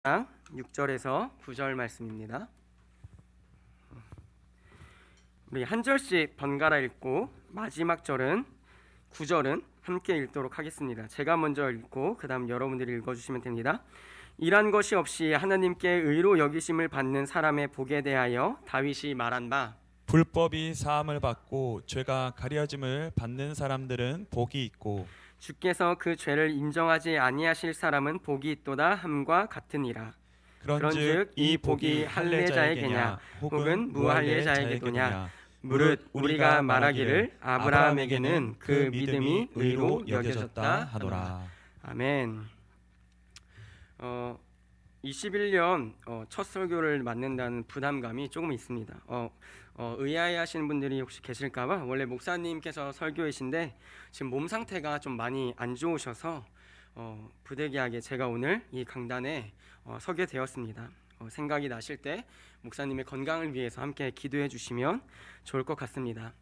6절에서 9절 말씀입니다. 우리 한 절씩 번갈아 읽고 마지막 절은 9절은 함께 읽도록 하겠습니다. 제가 먼저 읽고 그 다음 여러분들이 읽어주시면 됩니다. 이란 것이 없이 하나님께 의로 여기심을 받는 사람의 복에 대하여 다윗이 말한 바, 불법이 사함을 받고 죄가 가려짐을 받는 사람들은 복이 있고 주께서 그 죄를 인정하지 아니하실 사람은 복이 있도다 함과 같으니라. 그런즉 이 복이 할례자에게냐 혹은 무할례자에게도냐, 무릇 우리가 말하기를 아브라함에게는 그 믿음이 의로 여겨졌다 하노라. 아멘. 21년 첫 설교를 맡는다는 부담감이 조금 있습니다. 의아해하시는 분들이 혹시 계실까봐, 원래 목사님께서 설교이신데 지금 몸 상태가 좀 많이 안 좋으셔서 부득이하게 제가 오늘 이 강단에 서게 되었습니다. 생각이 나실 때 목사님의 건강을 위해서 함께 기도해 주시면 좋을 것 같습니다.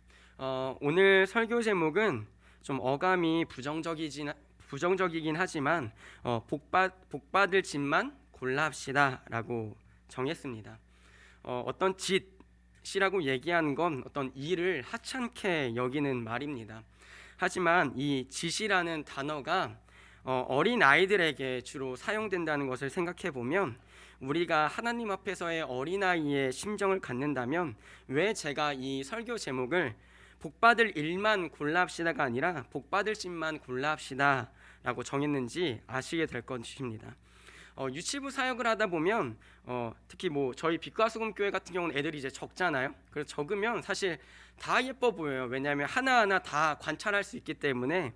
오늘 설교 제목은 좀 어감이 부정적이긴 하지만 복받을 짓만 골라 합시다 라고 정했습니다. 어떤 짓이라고 얘기하는 건 어떤 일을 하찮게 여기는 말입니다. 하지만 이 짓이라는 단어가 어린 아이들에게 주로 사용된다는 것을 생각해 보면, 우리가 하나님 앞에서의 어린아이의 심정을 갖는다면 왜 제가 이 설교 제목을 복받을 일만 골라 합시다가 아니라 복받을 짓만 골라 합시다 라고 정했는지 아시게 될 것입니다. 유치부 사역을 하다 보면 특히 저희 빛과 소금 교회 같은 경우는 애들이 이제 적잖아요. 그래서 적으면 사실 다 예뻐 보여요. 왜냐하면 하나하나 다 관찰할 수 있기 때문에.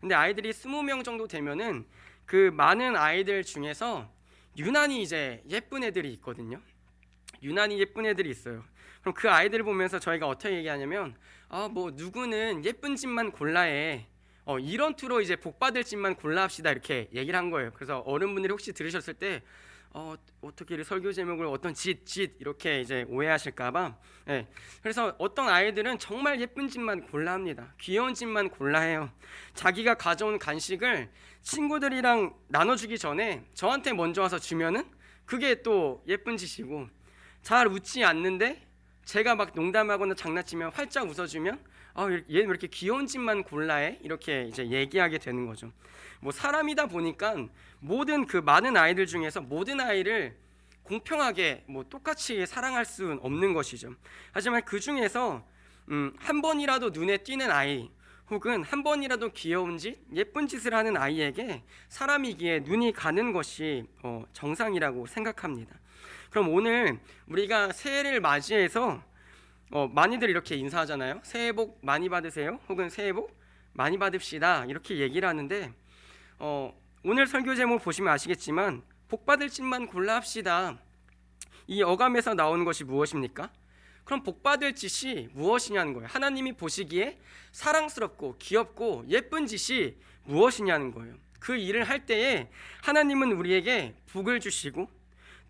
근데 아이들이 20명 정도 되면은 그 많은 아이들 중에서 유난히 이제 예쁜 애들이 있거든요. 유난히 예쁜 애들이 있어요. 그럼 그 아이들을 보면서 저희가 어떻게 얘기하냐면, 누구는 예쁜 짓만 골라해, 이런 투로 이제 복 받을 짓만 골라 합시다, 이렇게 얘기를 한 거예요. 그래서 어른분들이 혹시 들으셨을 때 어떻게 설교 제목을 어떤 짓 이렇게 이제 오해하실까봐, 그래서 어떤 아이들은 정말 예쁜 짓만 골라 합니다. 귀여운 짓만 골라 해요. 자기가 가져온 간식을 친구들이랑 나눠주기 전에 저한테 먼저 와서 주면은 그게 또 예쁜 짓이고, 잘 웃지 않는데 제가 막 농담하거나 장난치면 활짝 웃어주면 얘는 왜 이렇게 귀여운 짓만 골라해? 이렇게 이제 얘기하게 되는 거죠. 사람이다 보니까 모든 그 많은 아이들 중에서 모든 아이를 공평하게 똑같이 사랑할 수는 없는 것이죠. 하지만 그 중에서 한 번이라도 눈에 띄는 아이, 혹은 한 번이라도 귀여운 짓, 예쁜 짓을 하는 아이에게 사람이기에 눈이 가는 것이 정상이라고 생각합니다. 그럼 오늘 우리가 새해를 맞이해서 많이들 이렇게 인사하잖아요. 새해 복 많이 받으세요, 혹은 새해 복 많이 받읍시다, 이렇게 얘기를 하는데, 오늘 설교 제목 보시면 아시겠지만 복 받을 짓만 골라 합시다, 이 어감에서 나오는 것이 무엇입니까? 그럼 복 받을 짓이 무엇이냐는 거예요. 하나님이 보시기에 사랑스럽고 귀엽고 예쁜 짓이 무엇이냐는 거예요. 그 일을 할 때에 하나님은 우리에게 복을 주시고,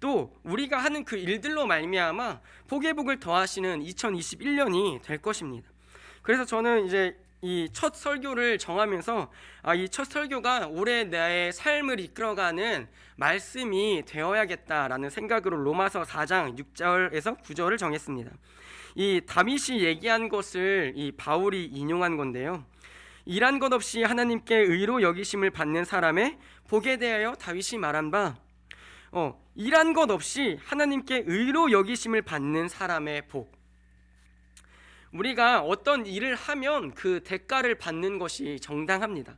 또 우리가 하는 그 일들로 말미암아 복의 복을 더하시는 2021년이 될 것입니다. 그래서 저는 이제 이 첫 설교를 정하면서 이 첫 설교가 올해 나의 삶을 이끌어가는 말씀이 되어야겠다라는 생각으로 로마서 4장 6절에서 9절을 정했습니다. 이 다윗이 얘기한 것을 이 바울이 인용한 건데요. 일한 것 없이 하나님께 의로 여기심을 받는 사람의 복에 대하여 다윗이 말한 바, 일한 것 없이 하나님께 의로 여기심을 받는 사람의 복. 우리가 어떤 일을 하면 그 대가를 받는 것이 정당합니다.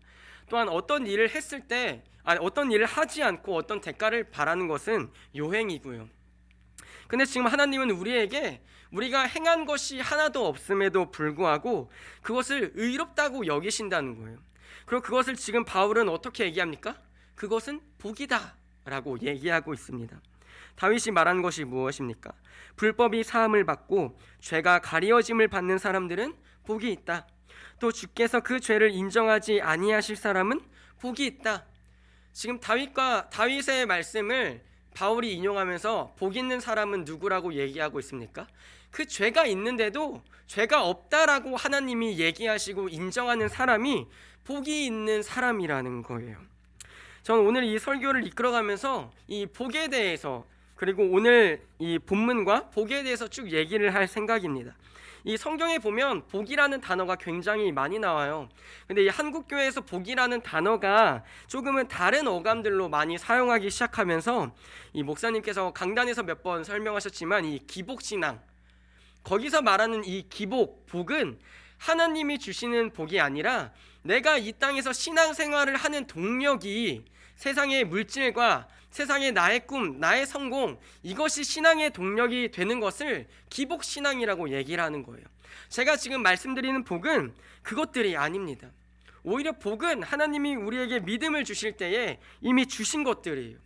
또한 어떤 일을 했을 때 어떤 일을 하지 않고 어떤 대가를 바라는 것은 요행이고요. 근데 지금 하나님은 우리에게 우리가 행한 것이 하나도 없음에도 불구하고 그것을 의롭다고 여기신다는 거예요. 그리고 그것을 지금 바울은 어떻게 얘기합니까? 그것은 복이다 라고 얘기하고 있습니다. 다윗이 말한 것이 무엇입니까? 불법이 사함을 받고 죄가 가리어짐을 받는 사람들은 복이 있다. 또 주께서 그 죄를 인정하지 아니하실 사람은 복이 있다. 지금 다윗의 말씀을 바울이 인용하면서 복 있는 사람은 누구라고 얘기하고 있습니까? 그 죄가 있는데도 죄가 없다라고 하나님이 얘기하시고 인정하는 사람이 복이 있는 사람이라는 거예요. 저는 오늘 이 설교를 이끌어가면서 이 복에 대해서, 그리고 오늘 이 본문과 복에 대해서 쭉 얘기를 할 생각입니다. 이 성경에 보면 복이라는 단어가 굉장히 많이 나와요. 근데 이 한국교회에서 복이라는 단어가 조금은 다른 어감들로 많이 사용하기 시작하면서 이 목사님께서 강단에서 몇 번 설명하셨지만 이 기복신앙, 거기서 말하는 이 기복, 복은 하나님이 주시는 복이 아니라 내가 이 땅에서 신앙생활을 하는 동력이 세상의 물질과 세상의 나의 꿈, 나의 성공, 이것이 신앙의 동력이 되는 것을 기복신앙이라고 얘기를 하는 거예요. 제가 지금 말씀드리는 복은 그것들이 아닙니다. 오히려 복은 하나님이 우리에게 믿음을 주실 때에 이미 주신 것들이에요.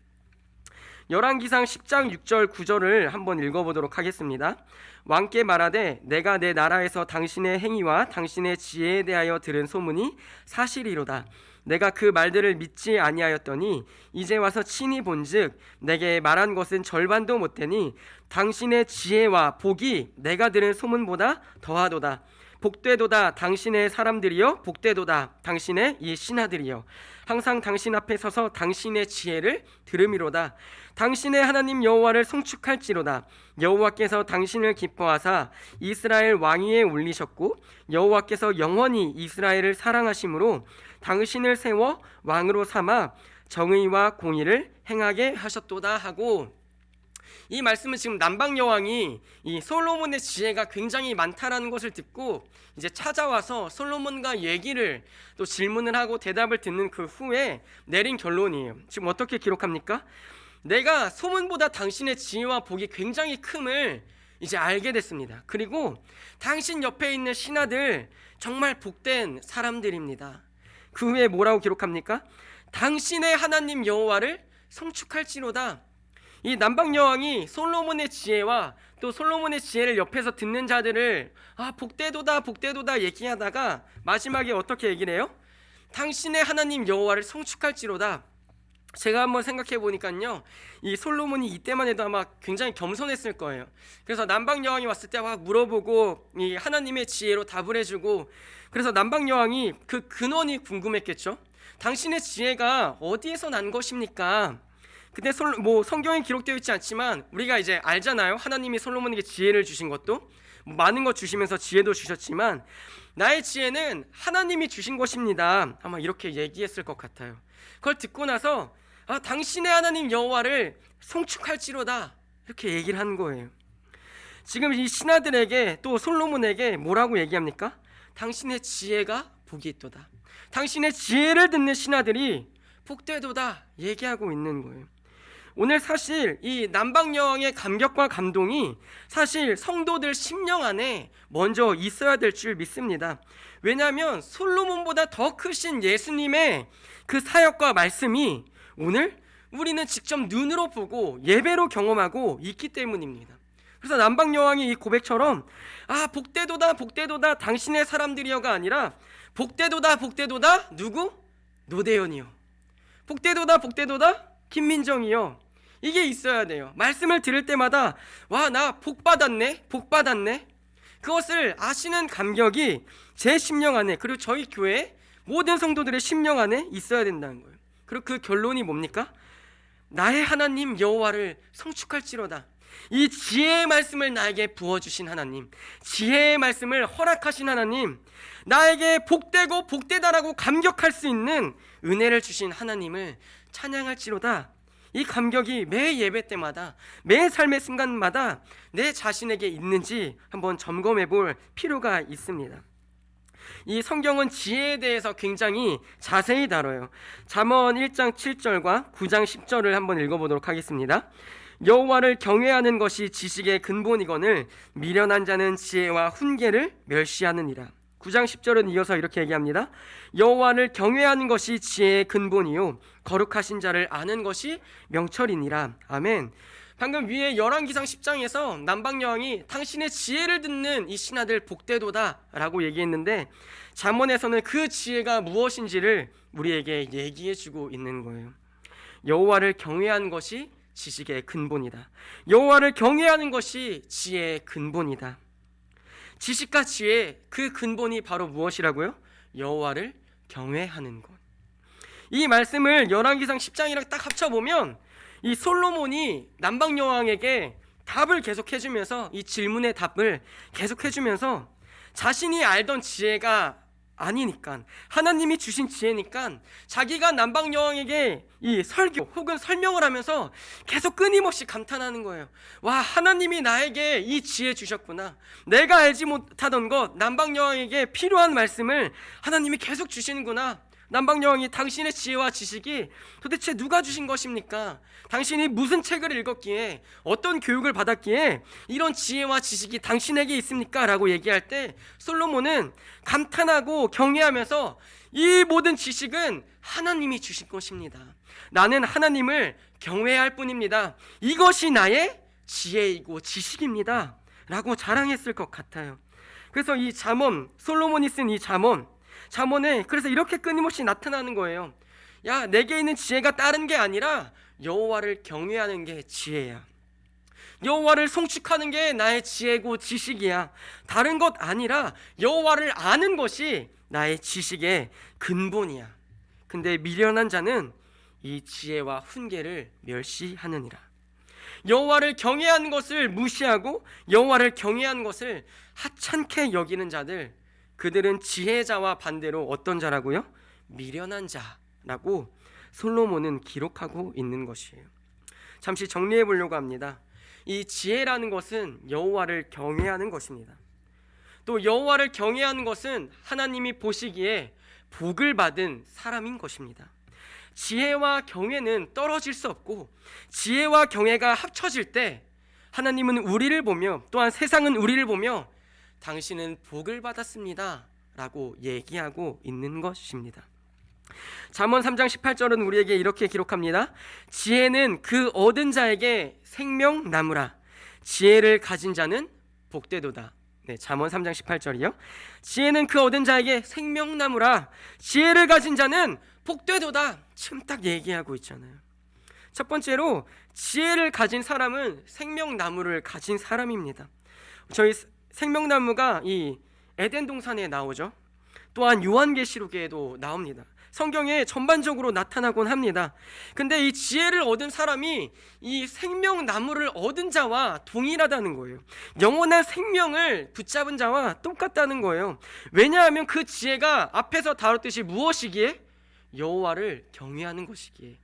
열왕기상 10장 6절 9절을 한번 읽어보도록 하겠습니다. 왕께 말하되 내가 내 나라에서 당신의 행위와 당신의 지혜에 대하여 들은 소문이 사실이로다. 내가 그 말들을 믿지 아니하였더니 이제 와서 친히 본즉 내게 말한 것은 절반도 못되니 당신의 지혜와 복이 내가 들은 소문보다 더하도다. 복되도다 당신의 사람들이여, 복되도다 당신의 이 신하들이여. 항상 당신 앞에 서서 당신의 지혜를 들음이로다. 당신의 하나님 여호와를 송축할지로다. 여호와께서 당신을 기뻐하사 이스라엘 왕위에 올리셨고 여호와께서 영원히 이스라엘을 사랑하심으로 당신을 세워 왕으로 삼아 정의와 공의를 행하게 하셨도다 하고, 이 말씀은 지금 남방 여왕이 이 솔로몬의 지혜가 굉장히 많다라는 것을 듣고 이제 찾아와서 솔로몬과 얘기를 또 질문을 하고 대답을 듣는 그 후에 내린 결론이에요. 지금 어떻게 기록합니까? 내가 소문보다 당신의 지혜와 복이 굉장히 큼을 이제 알게 됐습니다. 그리고 당신 옆에 있는 신하들 정말 복된 사람들입니다. 그 후에 뭐라고 기록합니까? 당신의 하나님 여호와를 송축할지로다. 이 남방 여왕이 솔로몬의 지혜와 또 솔로몬의 지혜를 옆에서 듣는 자들을 복되도다 복되도다 얘기하다가 마지막에 어떻게 얘기를 해요? 당신의 하나님 여호와를 송축할지로다. 제가 한번 생각해 보니까요, 이 솔로몬이 이때만 해도 아마 굉장히 겸손했을 거예요. 그래서 남방 여왕이 왔을 때 막 물어보고 이 하나님의 지혜로 답을 해주고, 그래서 남방 여왕이 그 근원이 궁금했겠죠. 당신의 지혜가 어디에서 난 것입니까? 근데 성경에 기록되어 있지 않지만 우리가 이제 알잖아요. 하나님이 솔로몬에게 지혜를 주신 것도 많은 것 주시면서 지혜도 주셨지만 나의 지혜는 하나님이 주신 것입니다. 아마 이렇게 얘기했을 것 같아요. 그걸 듣고 나서 당신의 하나님 여호와를 송축할지로다 이렇게 얘기를 한 거예요. 지금 이 신하들에게 또 솔로몬에게 뭐라고 얘기합니까? 당신의 지혜가 복이 있도다. 당신의 지혜를 듣는 신하들이 복되도다 얘기하고 있는 거예요. 오늘 사실 이 남방 여왕의 감격과 감동이 사실 성도들 심령 안에 먼저 있어야 될 줄 믿습니다. 왜냐하면 솔로몬보다 더 크신 예수님의 그 사역과 말씀이 오늘 우리는 직접 눈으로 보고 예배로 경험하고 있기 때문입니다. 그래서 남방 여왕이 이 고백처럼 복되도다 복되도다 당신의 사람들이여가 아니라 복되도다 복되도다 누구? 노대현이요. 복되도다 복되도다 김민정이요. 이게 있어야 돼요. 말씀을 들을 때마다 나 복 받았네 복 받았네, 그것을 아시는 감격이 제 심령 안에, 그리고 저희 교회 모든 성도들의 심령 안에 있어야 된다는 거예요. 그리고 그 결론이 뭡니까? 나의 하나님 여호와를 송축할지로다. 이 지혜의 말씀을 나에게 부어주신 하나님, 지혜의 말씀을 허락하신 하나님, 나에게 복되고 복되다라고 감격할 수 있는 은혜를 주신 하나님을 찬양할지로다. 이 감격이 매 예배 때마다, 매 삶의 순간마다 내 자신에게 있는지 한번 점검해 볼 필요가 있습니다. 이 성경은 지혜에 대해서 굉장히 자세히 다뤄요. 잠언 1장 7절과 9장 10절을 한번 읽어보도록 하겠습니다. 여호와를 경외하는 것이 지식의 근본이거늘 미련한 자는 지혜와 훈계를 멸시하느니라. 9장 10절은 이어서 이렇게 얘기합니다. 여호와를 경외하는 것이 지혜의 근본이요 거룩하신 자를 아는 것이 명철이니라. 아멘. 방금 위에 열왕기상 10장에서 남방 여왕이 당신의 지혜를 듣는 이 신하들 복되도다 라고 얘기했는데, 잠언에서는 그 지혜가 무엇인지를 우리에게 얘기해주고 있는 거예요. 여호와를 경외하는 것이 지식의 근본이다. 여호와를 경외하는 것이 지혜의 근본이다. 지식과 지혜, 그 근본이 바로 무엇이라고요? 여호와를 경외하는 것. 이 말씀을 열왕기상 10장이랑 딱 합쳐보면 이 솔로몬이 남방여왕에게 답을 계속 해주면서, 이 질문의 답을 계속 해주면서 자신이 알던 지혜가 아니니까, 하나님이 주신 지혜니까 자기가 남방여왕에게 이 설교 혹은 설명을 하면서 계속 끊임없이 감탄하는 거예요. 와, 하나님이 나에게 이 지혜 주셨구나. 내가 알지 못하던 것, 남방여왕에게 필요한 말씀을 하나님이 계속 주시는구나. 남방여왕이, 당신의 지혜와 지식이 도대체 누가 주신 것입니까? 당신이 무슨 책을 읽었기에, 어떤 교육을 받았기에 이런 지혜와 지식이 당신에게 있습니까? 라고 얘기할 때 솔로몬은 감탄하고 경외하면서 이 모든 지식은 하나님이 주신 것입니다. 나는 하나님을 경외할 뿐입니다. 이것이 나의 지혜이고 지식입니다. 라고 자랑했을 것 같아요. 그래서 이 잠언, 솔로몬이 쓴 이 잠언에 그래서 이렇게 끊임없이 나타나는 거예요. 야, 내게 있는 지혜가 다른 게 아니라 여호와를 경외하는 게 지혜야. 여호와를 송축하는 게 나의 지혜고 지식이야. 다른 것 아니라 여호와를 아는 것이 나의 지식의 근본이야. 근데 미련한 자는 이 지혜와 훈계를 멸시하느니라. 여호와를 경외하는 것을 무시하고 여호와를 경외하는 것을 하찮게 여기는 자들, 그들은 지혜자와 반대로 어떤 자라고요? 미련한 자라고 솔로몬은 기록하고 있는 것이에요. 잠시 정리해 보려고 합니다. 이 지혜라는 것은 여호와를 경외하는 것입니다. 또 여호와를 경외하는 것은 하나님이 보시기에 복을 받은 사람인 것입니다. 지혜와 경외는 떨어질 수 없고, 지혜와 경외가 합쳐질 때 하나님은 우리를 보며, 또한 세상은 우리를 보며 당신은 복을 받았습니다 라고 얘기하고 있는 것입니다. 잠언 3장 18절은 우리에게 이렇게 기록합니다. 지혜는 그 얻은 자에게 생명나무라. 지혜를 가진 자는 복되도다. 네, 잠언 3장 18절이요. 지혜는 그 얻은 자에게 생명나무라. 지혜를 가진 자는 복되도다. 지금 딱 얘기하고 있잖아요. 첫 번째로 지혜를 가진 사람은 생명나무를 가진 사람입니다. 저희 생명나무가 이 에덴 동산에 나오죠. 또한 요한계시록에도 나옵니다. 성경에 전반적으로 나타나곤 합니다. 근데 이 지혜를 얻은 사람이 이 생명나무를 얻은 자와 동일하다는 거예요. 영원한 생명을 붙잡은 자와 똑같다는 거예요. 왜냐하면 그 지혜가 앞에서 다뤘듯이 무엇이기에? 여호와를 경외하는 것이기에.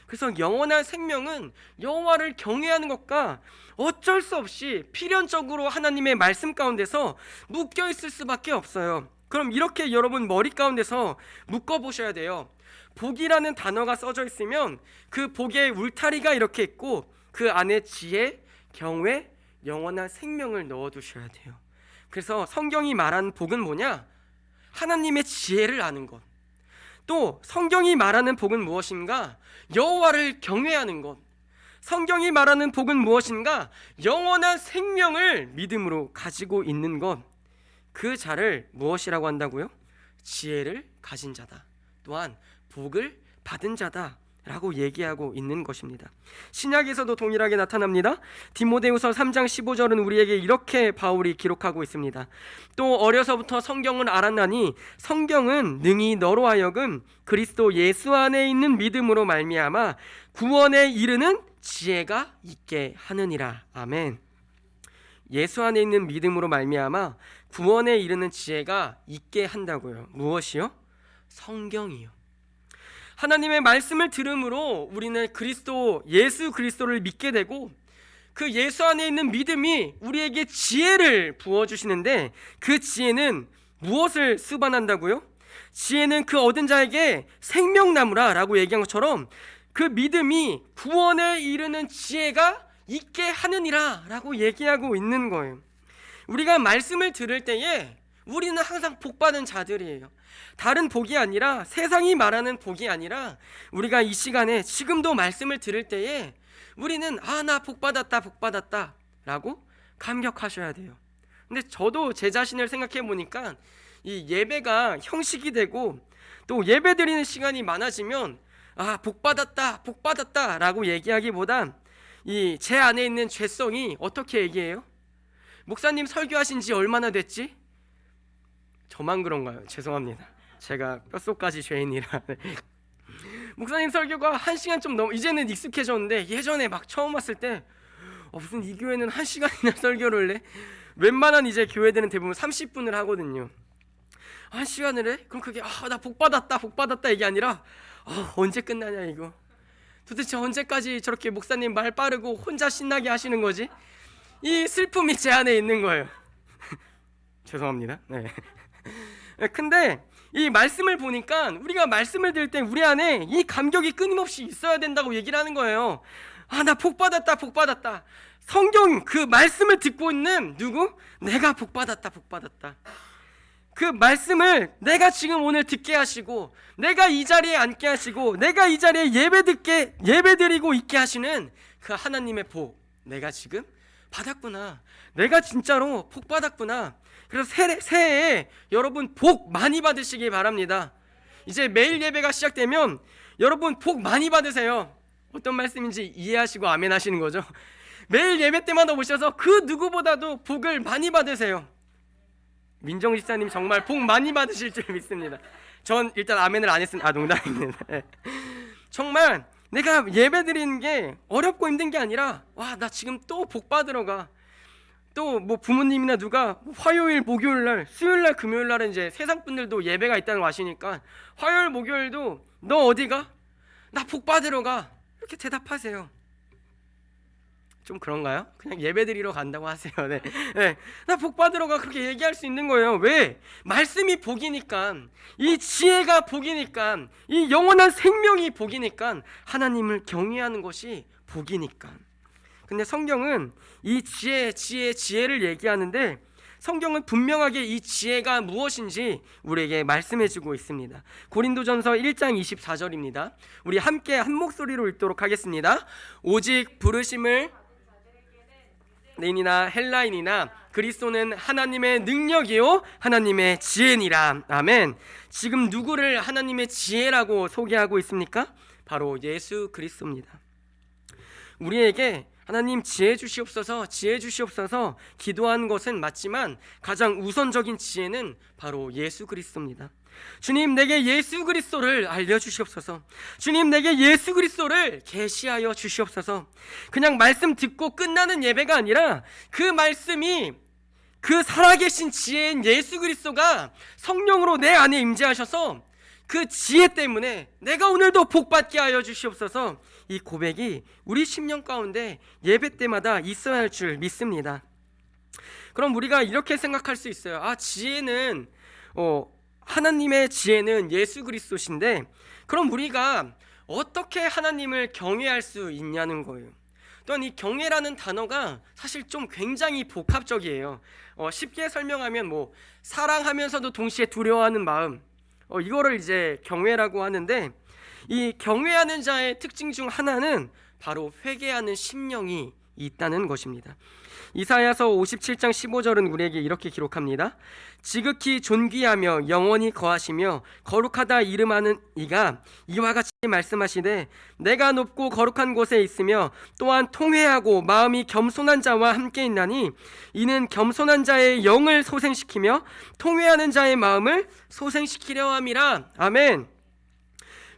그래서 영원한 생명은 여호와를 경외하는 것과 어쩔 수 없이 필연적으로 하나님의 말씀 가운데서 묶여 있을 수밖에 없어요. 그럼 이렇게 여러분 머리 가운데서 묶어 보셔야 돼요. 복이라는 단어가 써져 있으면 그 복에 울타리가 이렇게 있고 그 안에 지혜, 경외, 영원한 생명을 넣어 두셔야 돼요. 그래서 성경이 말하는 복은 뭐냐? 하나님의 지혜를 아는 것. 또 성경이 말하는 복은 무엇인가? 여호와를 경외하는 것. 성경이 말하는 복은 무엇인가? 영원한 생명을 믿음으로 가지고 있는 것. 그 자를 무엇이라고 한다고요? 지혜를 가진 자다. 또한 복을 받은 자다 라고 얘기하고 있는 것입니다. 신약에서도 동일하게 나타납니다. 디모데후서 3장 15절은 우리에게 이렇게 바울이 기록하고 있습니다. 또 어려서부터 성경을 알았나니 성경은 능히 너로 하여금 그리스도 예수 안에 있는 믿음으로 말미암아 구원에 이르는 지혜가 있게 하느니라. 아멘. 예수 안에 있는 믿음으로 말미암아 구원에 이르는 지혜가 있게 한다고요. 무엇이요? 성경이요. 하나님의 말씀을 들음으로 우리는 예수 그리스도를 믿게 되고 그 예수 안에 있는 믿음이 우리에게 지혜를 부어주시는데 그 지혜는 무엇을 수반한다고요? 지혜는 그 얻은 자에게 생명나무라 라고 얘기한 것처럼 그 믿음이 구원에 이르는 지혜가 있게 하느니라 라고 얘기하고 있는 거예요. 우리가 말씀을 들을 때에 우리는 항상 복받은 자들이에요. 다른 복이 아니라, 세상이 말하는 복이 아니라 우리가 이 시간에 지금도 말씀을 들을 때에 우리는 나 복받았다 라고 감격하셔야 돼요. 근데 저도 제 자신을 생각해 보니까 이 예배가 형식이 되고 또 예배 드리는 시간이 많아지면 복받았다 라고 얘기하기보단 이 제 안에 있는 죄성이 어떻게 얘기해요? 목사님 설교하신 지 얼마나 됐지? 저만 그런가요? 죄송합니다. 제가 뼛속까지 죄인이라. 목사님 설교가 1시간 좀 넘어 이제는 익숙해졌는데 예전에 막 처음 왔을 때 무슨 이 교회는 1시간이나 설교를 해? 웬만한 이제 교회들은 대부분 30분을 하거든요. 1시간을 해? 그럼 그게 나 복 받았다 이게 아니라 언제 끝나냐 이거. 도대체 언제까지 저렇게 목사님 말 빠르고 혼자 신나게 하시는 거지? 이 슬픔이 제 안에 있는 거예요. 죄송합니다. 네. 근데 이 말씀을 보니까 우리가 말씀을 들을 때 우리 안에 이 감격이 끊임없이 있어야 된다고 얘기를 하는 거예요. 나 복 받았다. 성경 그 말씀을 듣고 있는 누구? 내가 복 받았다. 그 말씀을 내가 지금 오늘 듣게 하시고, 내가 이 자리에 앉게 하시고, 내가 이 자리에 예배드리고 있게 하시는 그 하나님의 복, 내가 지금 받았구나. 내가 진짜로 복 받았구나. 그래서 새해에 여러분 복 많이 받으시기 바랍니다. 이제 매일 예배가 시작되면 여러분 복 많이 받으세요. 어떤 말씀인지 이해하시고 아멘 하시는 거죠. 매일 예배 때마다 오셔서 그 누구보다도 복을 많이 받으세요. 민정 집사님 정말 복 많이 받으실 줄 믿습니다. 전 일단 아멘을 안 했습니다. 농담입니다. 정말 내가 예배 드리는 게 어렵고 힘든 게 아니라 나 지금 또 복 받으러 가. 또 뭐 부모님이나 누가 화요일, 목요일 날, 수요일 날, 금요일 날은 이제 세상 분들도 예배가 있다는 거 아시니까 화요일, 목요일도 너 어디 가? 나 복 받으러 가. 이렇게 대답하세요. 좀 그런가요? 그냥 예배드리러 간다고 하세요. 네. 나 복 받으러 가. 그렇게 얘기할 수 있는 거예요. 왜? 말씀이 복이니까, 이 지혜가 복이니까, 이 영원한 생명이 복이니까, 하나님을 경외하는 것이 복이니까. 근데 성경은 이 지혜를 얘기하는데, 성경은 분명하게 이 지혜가 무엇인지 우리에게 말씀해주고 있습니다. 고린도전서 1장 24절입니다. 우리 함께 한 목소리로 읽도록 하겠습니다. 오직 부르심을 유대인이나 헬라인이나 그리스도는 하나님의 능력이요 하나님의 지혜니라. 아멘. 지금 누구를 하나님의 지혜라고 소개하고 있습니까? 바로 예수 그리스도입니다. 우리에게 하나님 지혜 주시옵소서 기도하는 것은 맞지만 가장 우선적인 지혜는 바로 예수 그리스도입니다. 주님, 내게 예수 그리스도를 알려주시옵소서. 주님, 내게 예수 그리스도를 계시하여 주시옵소서. 그냥 말씀 듣고 끝나는 예배가 아니라 그 말씀이 그 살아계신 지혜인 예수 그리스도가 성령으로 내 안에 임재하셔서 그 지혜 때문에 내가 오늘도 복받게 하여 주시옵소서. 이 고백이 우리 심령 가운데 예배 때마다 있어야 할 줄 믿습니다. 그럼 우리가 이렇게 생각할 수 있어요. 지혜는 하나님의 지혜는 예수 그리스도신데, 그럼 우리가 어떻게 하나님을 경외할 수 있냐는 거예요. 또한 이 경외라는 단어가 사실 좀 굉장히 복합적이에요. 쉽게 설명하면 사랑하면서도 동시에 두려워하는 마음, 이거를 이제 경외라고 하는데, 이 경외하는 자의 특징 중 하나는 바로 회개하는 심령이 있다는 것입니다. 이사야서 57장 15절은 우리에게 이렇게 기록합니다. 지극히 존귀하며 영원히 거하시며 거룩하다 이름하는 이가 이와 같이 말씀하시되, 내가 높고 거룩한 곳에 있으며 또한 통회하고 마음이 겸손한 자와 함께 있나니 이는 겸손한 자의 영을 소생시키며 통회하는 자의 마음을 소생시키려 함이라. 아멘.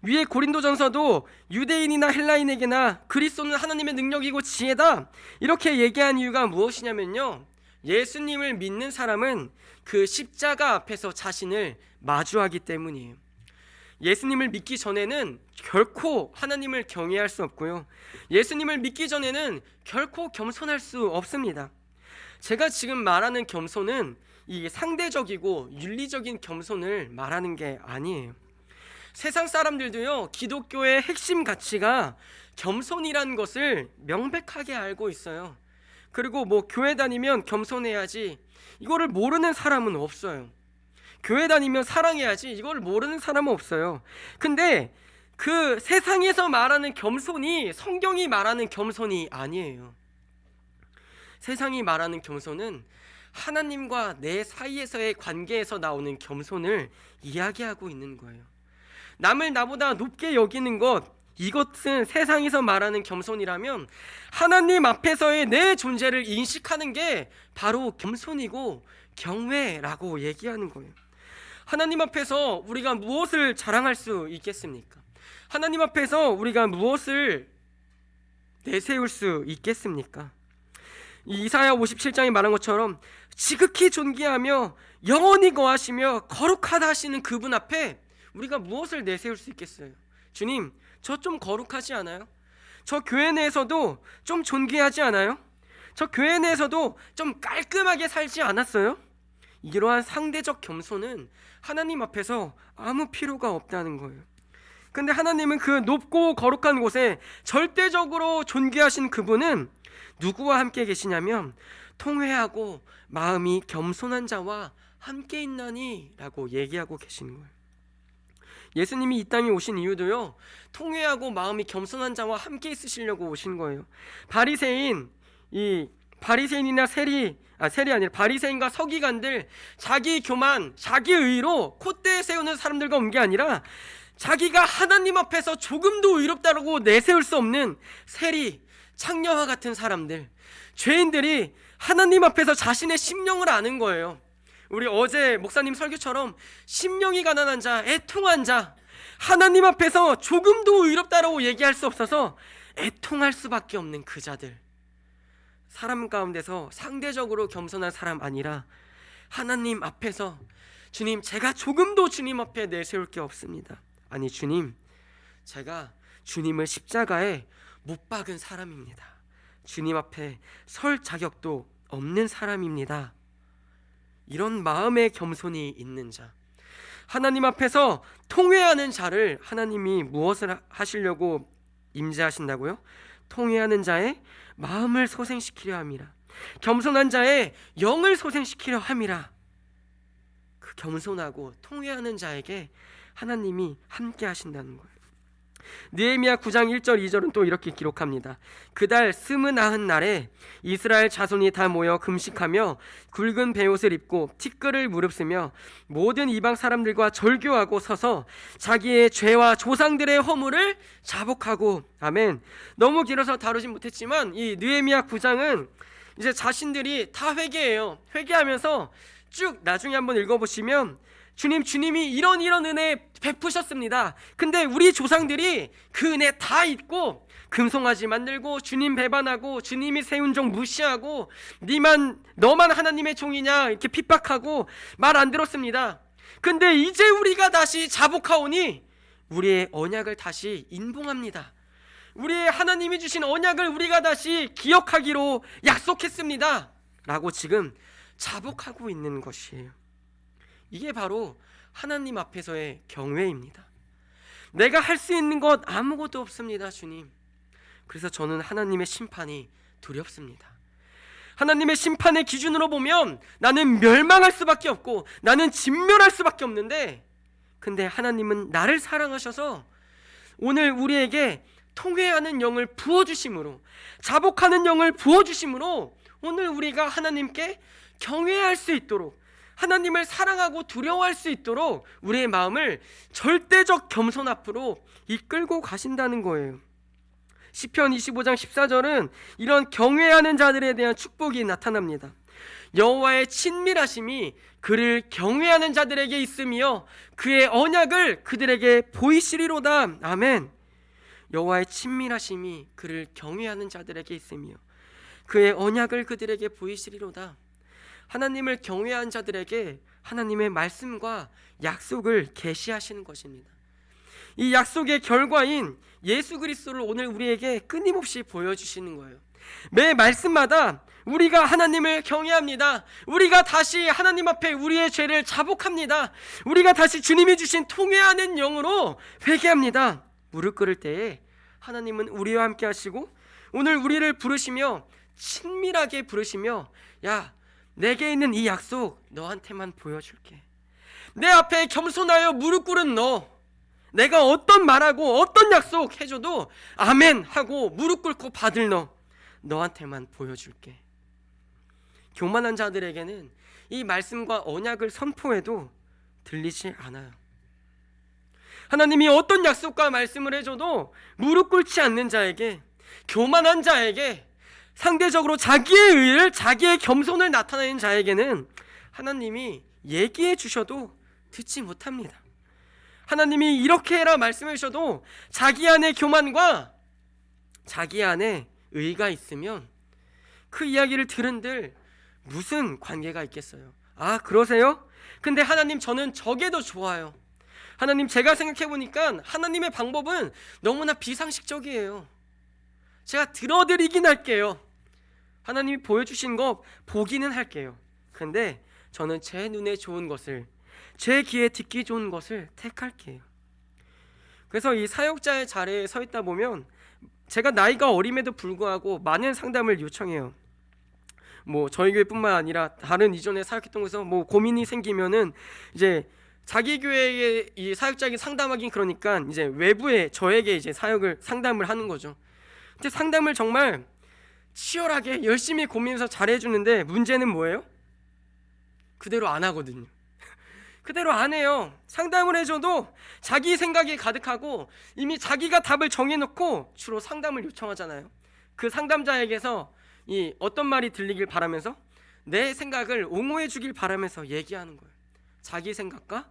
위에 고린도전서도 유대인이나 헬라인에게나 그리스도는 하나님의 능력이고 지혜다 이렇게 얘기한 이유가 무엇이냐면요, 예수님을 믿는 사람은 그 십자가 앞에서 자신을 마주하기 때문이에요. 예수님을 믿기 전에는 결코 하나님을 경외할 수 없고요, 예수님을 믿기 전에는 결코 겸손할 수 없습니다. 제가 지금 말하는 겸손은 이 상대적이고 윤리적인 겸손을 말하는 게 아니에요. 세상 사람들도요, 기독교의 핵심 가치가 겸손이라는 것을 명백하게 알고 있어요. 그리고 교회 다니면 겸손해야지, 이거를 모르는 사람은 없어요. 교회 다니면 사랑해야지, 이걸 모르는 사람은 없어요. 근데 그 세상에서 말하는 겸손이 성경이 말하는 겸손이 아니에요. 세상이 말하는 겸손은 하나님과 내 사이에서의 관계에서 나오는 겸손을 이야기하고 있는 거예요. 남을 나보다 높게 여기는 것, 이것은 세상에서 말하는 겸손이라면 하나님 앞에서의 내 존재를 인식하는 게 바로 겸손이고 경외라고 얘기하는 거예요. 하나님 앞에서 우리가 무엇을 자랑할 수 있겠습니까? 하나님 앞에서 우리가 무엇을 내세울 수 있겠습니까? 이사야 57장에 말한 것처럼 지극히 존귀하며 영원히 거하시며 거룩하다 하시는 그분 앞에 우리가 무엇을 내세울 수 있겠어요? 주님, 저 좀 거룩하지 않아요? 저 교회 내에서도 좀 존귀하지 않아요? 저 교회 내에서도 좀 깔끔하게 살지 않았어요? 이러한 상대적 겸손은 하나님 앞에서 아무 필요가 없다는 거예요. 근데 하나님은 그 높고 거룩한 곳에 절대적으로 존귀하신 그분은 누구와 함께 계시냐면 통회하고 마음이 겸손한 자와 함께 있나니 라고 얘기하고 계시는 거예요. 예수님이 이 땅에 오신 이유도요, 통회하고 마음이 겸손한 자와 함께 있으시려고 오신 거예요. 바리새인과 서기관들, 자기 교만, 자기 의로 콧대에 세우는 사람들과 온 게 아니라 자기가 하나님 앞에서 조금도 의롭다고 내세울 수 없는 세리, 창녀와 같은 사람들, 죄인들이 하나님 앞에서 자신의 심령을 아는 거예요. 우리 어제 목사님 설교처럼 심령이 가난한 자, 애통한 자, 하나님 앞에서 조금도 의롭다라고 얘기할 수 없어서 애통할 수밖에 없는 그 자들, 사람 가운데서 상대적으로 겸손한 사람 아니라 하나님 앞에서 주님, 제가 조금도 주님 앞에 내세울 게 없습니다. 아니 주님, 제가 주님을 십자가에 못 박은 사람입니다. 주님 앞에 설 자격도 없는 사람입니다. 이런 마음의 겸손이 있는 자, 하나님 앞에서 통회하는 자를 하나님이 무엇을 하시려고 임재하신다고요? 통회하는 자의 마음을 소생시키려 함이라. 겸손한 자의 영을 소생시키려 함이라. 그 겸손하고 통회하는 자에게 하나님이 함께 하신다는 거예요. 느헤미야 9장 1절 2절은 또 이렇게 기록합니다. 그달 29날에 이스라엘 자손이 다 모여 금식하며 굵은 베옷을 입고 티끌을 무릅쓰며 모든 이방 사람들과 절교하고 서서 자기의 죄와 조상들의 허물을 자복하고. 아멘. 너무 길어서 다루진 못했지만 이 느헤미야 9장은 이제 자신들이 다 회개해요. 회개하면서 쭉 나중에 한번 읽어보시면 주님이 이런 은혜 베푸셨습니다. 근데 우리 조상들이 그 은혜 다 잊고 금송아지 만들고 주님 배반하고 주님이 세운 종 무시하고 너만 하나님의 종이냐 이렇게 핍박하고 말 안 들었습니다. 근데 이제 우리가 다시 자복하오니 우리의 언약을 다시 인봉합니다. 우리의 하나님이 주신 언약을 우리가 다시 기억하기로 약속했습니다 라고 지금 자복하고 있는 것이에요. 이게 바로 하나님 앞에서의 경외입니다. 내가 할 수 있는 것 아무것도 없습니다, 주님. 그래서 저는 하나님의 심판이 두렵습니다. 하나님의 심판의 기준으로 보면 나는 멸망할 수밖에 없고 나는 진멸할 수밖에 없는데, 근데 하나님은 나를 사랑하셔서 오늘 우리에게 통회하는 영을 부어주심으로, 자복하는 영을 부어주심으로 오늘 우리가 하나님께 경외할 수 있도록, 하나님을 사랑하고 두려워할 수 있도록 우리의 마음을 절대적 겸손 앞으로 이끌고 가신다는 거예요. 시편 25장 14절은 이런 경외하는 자들에 대한 축복이 나타납니다. 여호와의 친밀하심이 그를 경외하는 자들에게 있으며 그의 언약을 그들에게 보이시리로다. 아멘. 여호와의 친밀하심이 그를 경외하는 자들에게 있으며 그의 언약을 그들에게 보이시리로다. 하나님을 경외한 자들에게 하나님의 말씀과 약속을 계시하시는 것입니다. 이 약속의 결과인 예수 그리스도를 오늘 우리에게 끊임없이 보여주시는 거예요. 매 말씀마다 우리가 하나님을 경외합니다. 우리가 다시 하나님 앞에 우리의 죄를 자복합니다. 우리가 다시 주님이 주신 통회하는 영으로 회개합니다. 무릎 꿇을 때에 하나님은 우리와 함께 하시고 오늘 우리를 부르시며 친밀하게 부르시며, 야, 내게 있는 이 약속 너한테만 보여줄게. 내 앞에 겸손하여 무릎 꿇은 너, 내가 어떤 말하고 어떤 약속 해줘도 아멘 하고 무릎 꿇고 받을 너한테만 보여줄게. 교만한 자들에게는 이 말씀과 언약을 선포해도 들리지 않아요. 하나님이 어떤 약속과 말씀을 해줘도 무릎 꿇지 않는 자에게, 교만한 자에게, 상대적으로 자기의 의를, 자기의 겸손을 나타내는 자에게는 하나님이 얘기해 주셔도 듣지 못합니다. 하나님이 이렇게 해라 말씀해 주셔도 자기 안에 교만과 자기 안에 의가 있으면 그 이야기를 들은들 무슨 관계가 있겠어요? 아, 그러세요? 근데 하나님, 저는 저게 더 좋아요. 하나님, 제가 생각해 보니까 하나님의 방법은 너무나 비상식적이에요. 제가 들어드리긴 할게요. 하나님이 보여주신 거 보기는 할게요. 근데 저는 제 눈에 좋은 것을, 제 귀에 듣기 좋은 것을 택할게요. 그래서 이 사역자의 자리에 서 있다 보면 제가 나이가 어림에도 불구하고 많은 상담을 요청해요. 뭐 저희 교회뿐만 아니라 다른 이전에 사역했던 곳에서 뭐 고민이 생기면은 이제 자기 교회의 이 사역자에게 상담하긴 그러니까 이제 외부에 저에게 이제 사역을 상담을 하는 거죠. 근데 상담을 정말 치열하게 열심히 고민해서 잘해주는데 문제는 뭐예요? 그대로 안 하거든요. 그대로 안 해요. 상담을 해줘도 자기 생각이 가득하고 이미 자기가 답을 정해놓고 주로 상담을 요청하잖아요. 그 상담자에게서 이 어떤 말이 들리길 바라면서 내 생각을 옹호해 주길 바라면서 얘기하는 거예요. 자기 생각과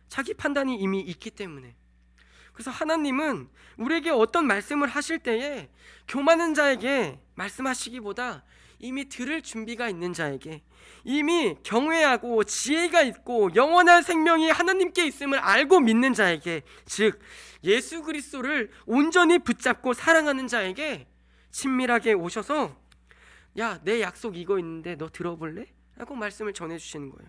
자기 판단이 이미 있기 때문에. 그래서 하나님은 우리에게 어떤 말씀을 하실 때에 교만한 자에게 말씀하시기보다 이미 들을 준비가 있는 자에게, 이미 경외하고 지혜가 있고 영원한 생명이 하나님께 있음을 알고 믿는 자에게, 즉 예수 그리스도를 온전히 붙잡고 사랑하는 자에게 친밀하게 오셔서 야, 내 약속 이거 있는데 너 들어볼래? 라고 말씀을 전해주시는 거예요.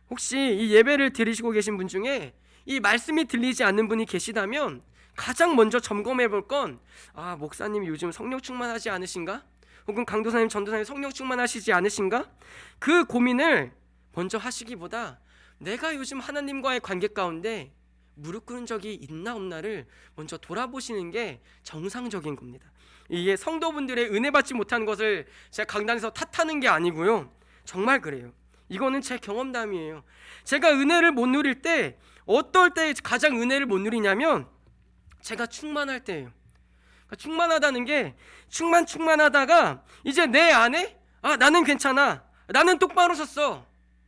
혹시 이 예배를 들으시고 계신 분 중에 이 말씀이 들리지 않는 분이 계시다면 가장 먼저 점검해 볼 건, 아, 목사님이 요즘 성령 충만하지 않으신가? 혹은 강도사님, 전도사님 성령 충만하시지 않으신가? 그 고민을 먼저 하시기보다 내가 요즘 하나님과의 관계 가운데 무릎 꿇은 적이 있나 없나를 먼저 돌아보시는 게 정상적인 겁니다. 이게 성도분들의 은혜 받지 못한 것을 제가 강단에서 탓하는 게 아니고요, 정말 그래요. 이거는 제 경험담이에요. 제가 은혜를 못 누릴 때, 어떨 때 가장 은혜를 못 누리냐면 제가 충만할 때예요. 그러니까 충만하다는 게 충만하다가 이제 내 안에 나는 괜찮아, 나는 똑바로 섰어,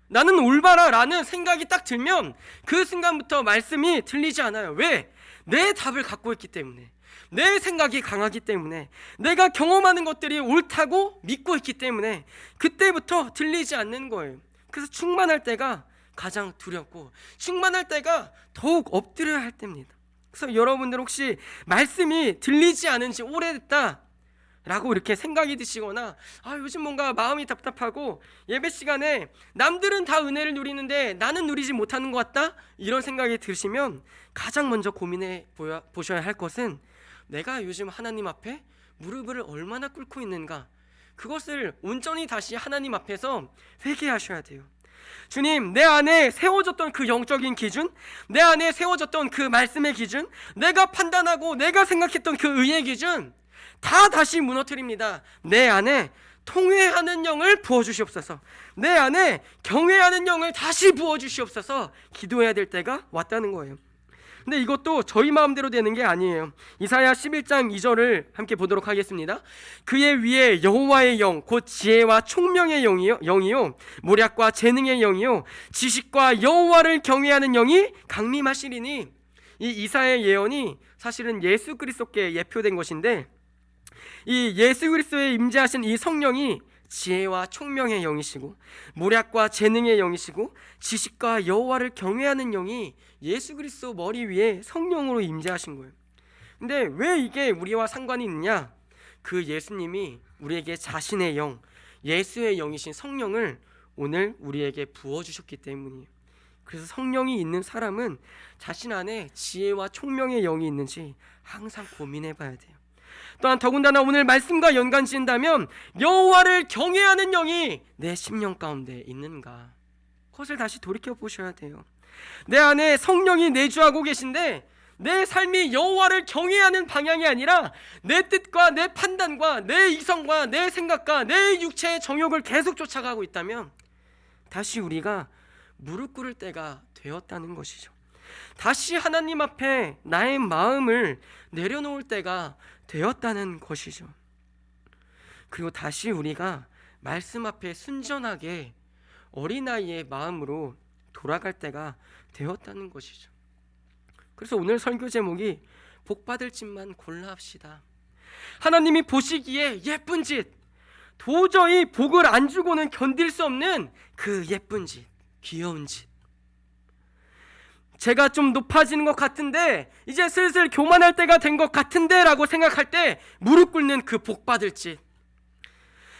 나는 올바라 라는 생각이 딱 들면 그 순간부터 말씀이 들리지 않아요. 왜? 내 답을 갖고 있기 때문에, 내 생각이 강하기 때문에, 내가 경험하는 것들이 옳다고 믿고 있기 때문에 그때부터 들리지 않는 거예요. 그래서 충만할 때가 가장 두렵고 충만할 때가 더욱 엎드려야 할 때입니다. 그래서 여러분들 혹시 말씀이 들리지 않은 지 오래됐다 라고 이렇게 생각이 드시거나 요즘 뭔가 마음이 답답하고 예배 시간에 남들은 다 은혜를 누리는데 나는 누리지 못하는 것 같다, 이런 생각이 드시면 가장 먼저 고민해 보셔야 할 것은 내가 요즘 하나님 앞에 무릎을 얼마나 꿇고 있는가, 그것을 온전히 다시 하나님 앞에서 회개하셔야 돼요. 주님, 내 안에 세워졌던 그 영적인 기준, 내 안에 세워졌던 그 말씀의 기준, 내가 판단하고 내가 생각했던 그 의의 기준 다 다시 무너뜨립니다. 내 안에 통회하는 영을 부어주시옵소서, 내 안에 경외하는 영을 다시 부어주시옵소서 기도해야 될 때가 왔다는 거예요. 근데 이것도 저희 마음대로 되는 게 아니에요. 이사야 11장 2절을 함께 보도록 하겠습니다. 그의 위에 여호와의 영, 곧 지혜와 총명의 영이요 모략과 재능의 영이요 지식과 여호와를 경외하는 영이 강림하시리니, 이 이사야의 예언이 사실은 예수 그리스도께 예표된 것인데, 이 예수 그리스도에 임재하신 이 성령이 지혜와 총명의 영이시고 모략과 재능의 영이시고 지식과 여호와를 경외하는 영이 예수 그리스도 머리 위에 성령으로 임재하신 거예요. 근데 왜 이게 우리와 상관이 있느냐? 그 예수님이 우리에게 자신의 영, 예수의 영이신 성령을 오늘 우리에게 부어주셨기 때문이에요. 그래서 성령이 있는 사람은 자신 안에 지혜와 총명의 영이 있는지 항상 고민해 봐야 돼요. 또한 더군다나 오늘 말씀과 연관지은다면 여호와를 경외하는 영이 내 심령 가운데 있는가, 그것을 다시 돌이켜 보셔야 돼요. 내 안에 성령이 내주하고 계신데 내 삶이 여호와를 경외하는 방향이 아니라 내 뜻과 내 판단과 내 이성과 내 생각과 내 육체의 정욕을 계속 쫓아가고 있다면 다시 우리가 무릎 꿇을 때가 되었다는 것이죠. 다시 하나님 앞에 나의 마음을 내려놓을 때가 되었다는 것이죠. 그리고 다시 우리가 말씀 앞에 순전하게 어린아이의 마음으로 돌아갈 때가 되었다는 것이죠. 그래서 오늘 설교 제목이 복받을 짓만 골라 합시다. 하나님이 보시기에 예쁜 짓, 도저히 복을 안 주고는 견딜 수 없는 그 예쁜 짓, 귀여운 짓. 제가 좀 높아지는 것 같은데, 이제 슬슬 교만할 때가 된 것 같은데 라고 생각할 때 무릎 꿇는 그 복받을 짓.